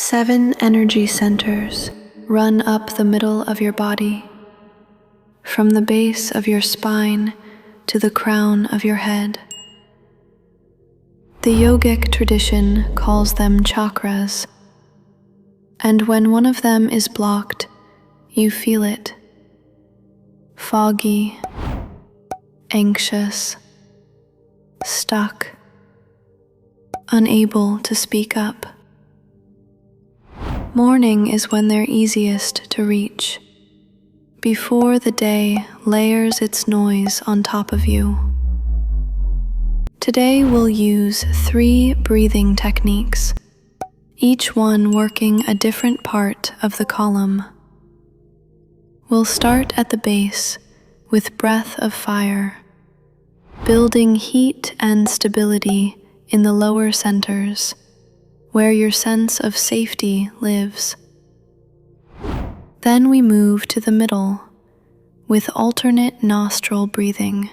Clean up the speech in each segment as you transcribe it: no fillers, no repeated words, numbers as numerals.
7 energy centers run up the middle of your body, from the base of your spine to the crown of your head. The yogic tradition calls them chakras, and when one of them is blocked, you feel it. Foggy, anxious, stuck, unable to speak up. Morning is when they're easiest to reach, before the day layers its noise on top of you. Today we'll use 3 breathing techniques, each one working a different part of the column. We'll start at the base with breath of fire, building heat and stability in the lower centers, where your sense of safety lives. Then we move to the middle with alternate nostril breathing,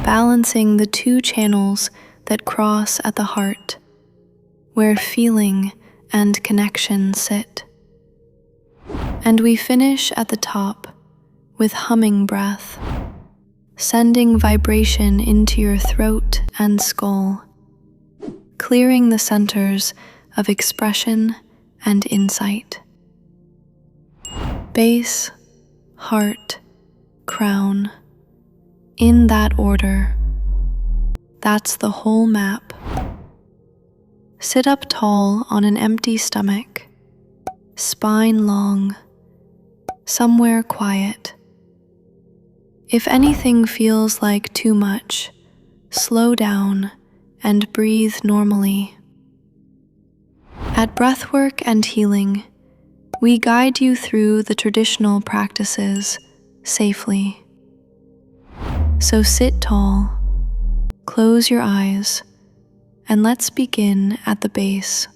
balancing the 2 channels that cross at the heart, where feeling and connection sit. And we finish at the top with humming breath, sending vibration into your throat and skull, clearing the centers of expression and insight. Base, heart, crown, in that order. That's the whole map. Sit up tall on an empty stomach, spine long, somewhere quiet. If anything feels like too much, slow down and breathe normally. At Breathwork and Healing, we guide you through the traditional practices safely. So sit tall, close your eyes, and let's begin at the base.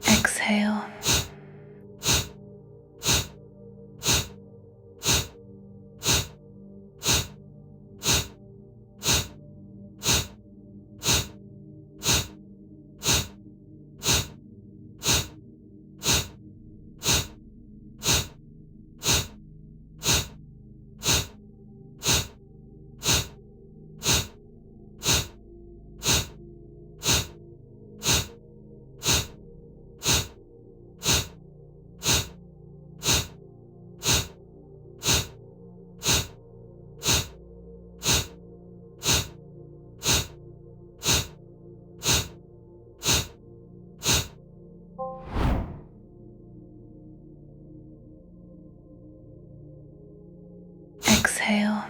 Exhale. Exhale.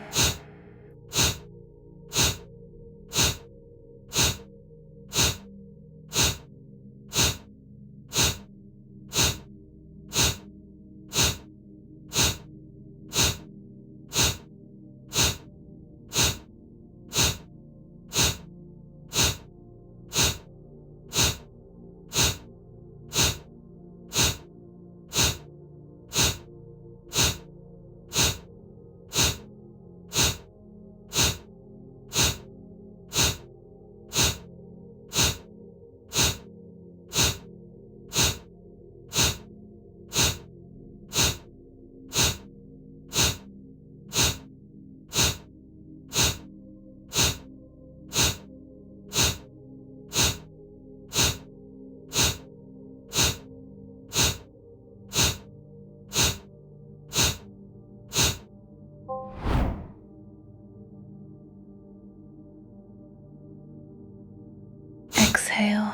Exhale.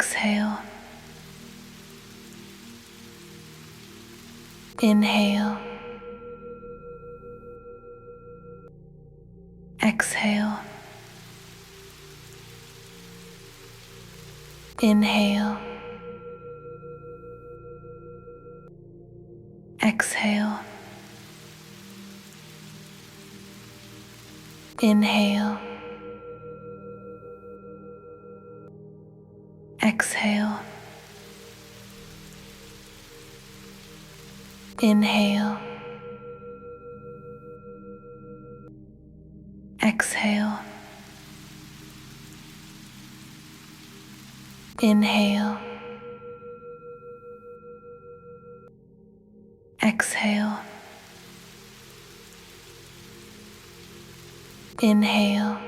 Exhale. Inhale. Exhale. Inhale. Exhale. Inhale. Exhale. Inhale. Exhale. Inhale. Exhale. Inhale.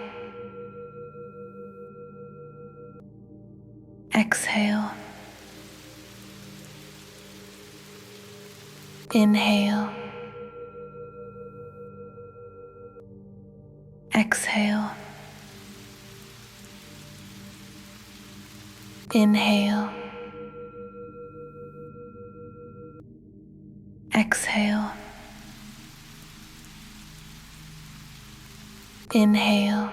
Exhale. Inhale. Exhale. Inhale. Exhale. Inhale.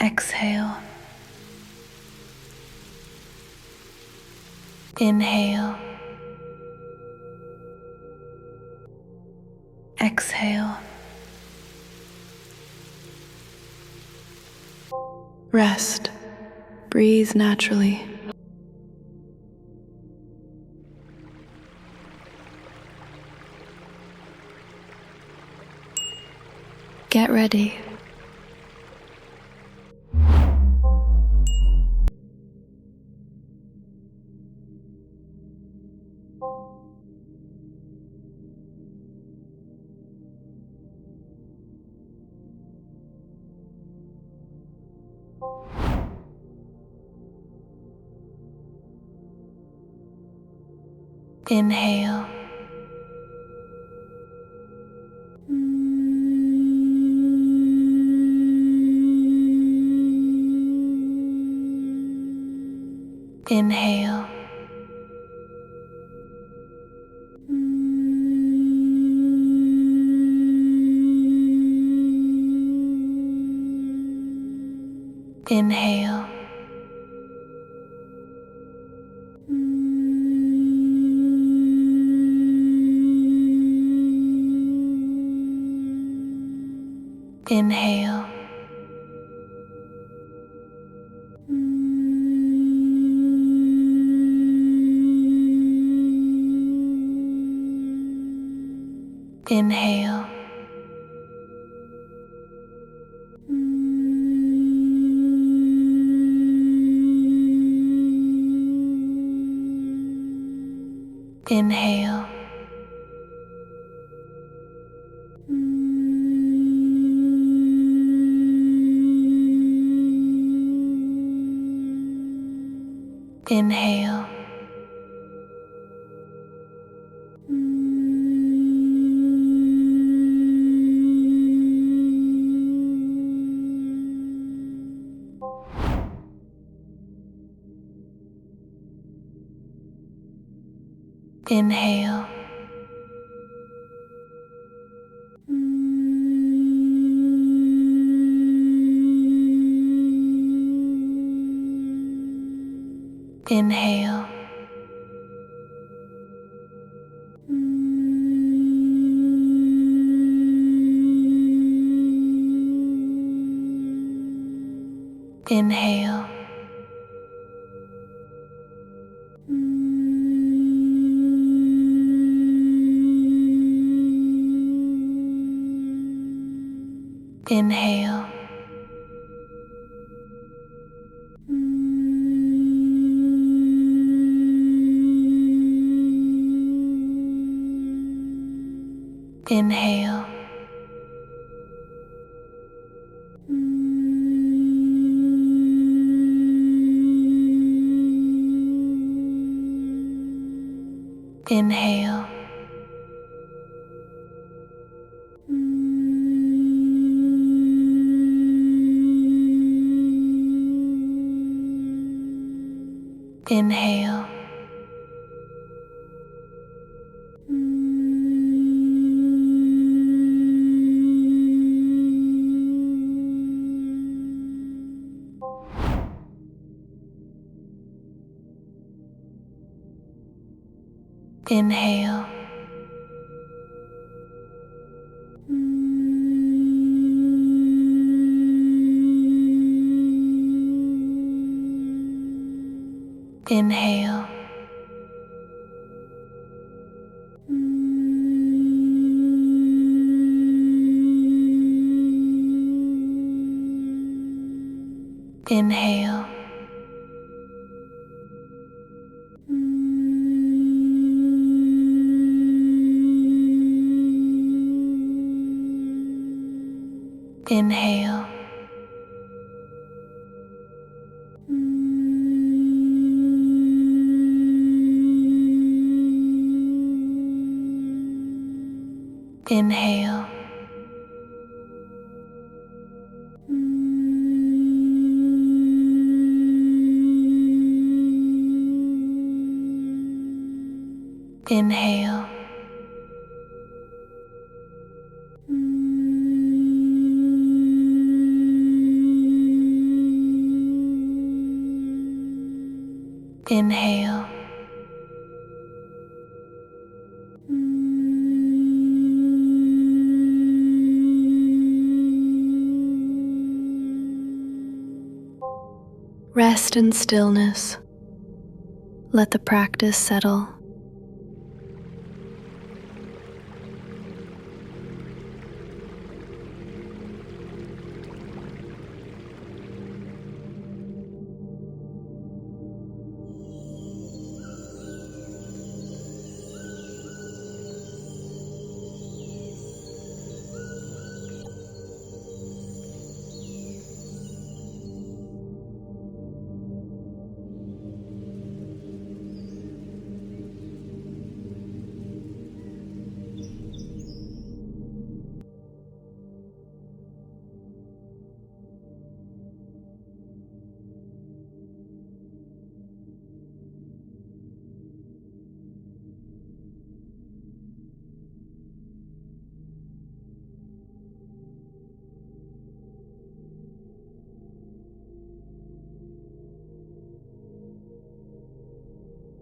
Exhale. Inhale. Exhale. Rest. Breathe naturally. Get ready. Inhale. Inhale. Inhale. Inhale. Inhale. Inhale. Inhale. Inhale. Inhale. Inhale. Inhale. Inhale. Inhale. Inhale. Inhale. Inhale. Inhale. Inhale. Inhale. Inhale. Inhale. Rest in stillness. Let the practice settle.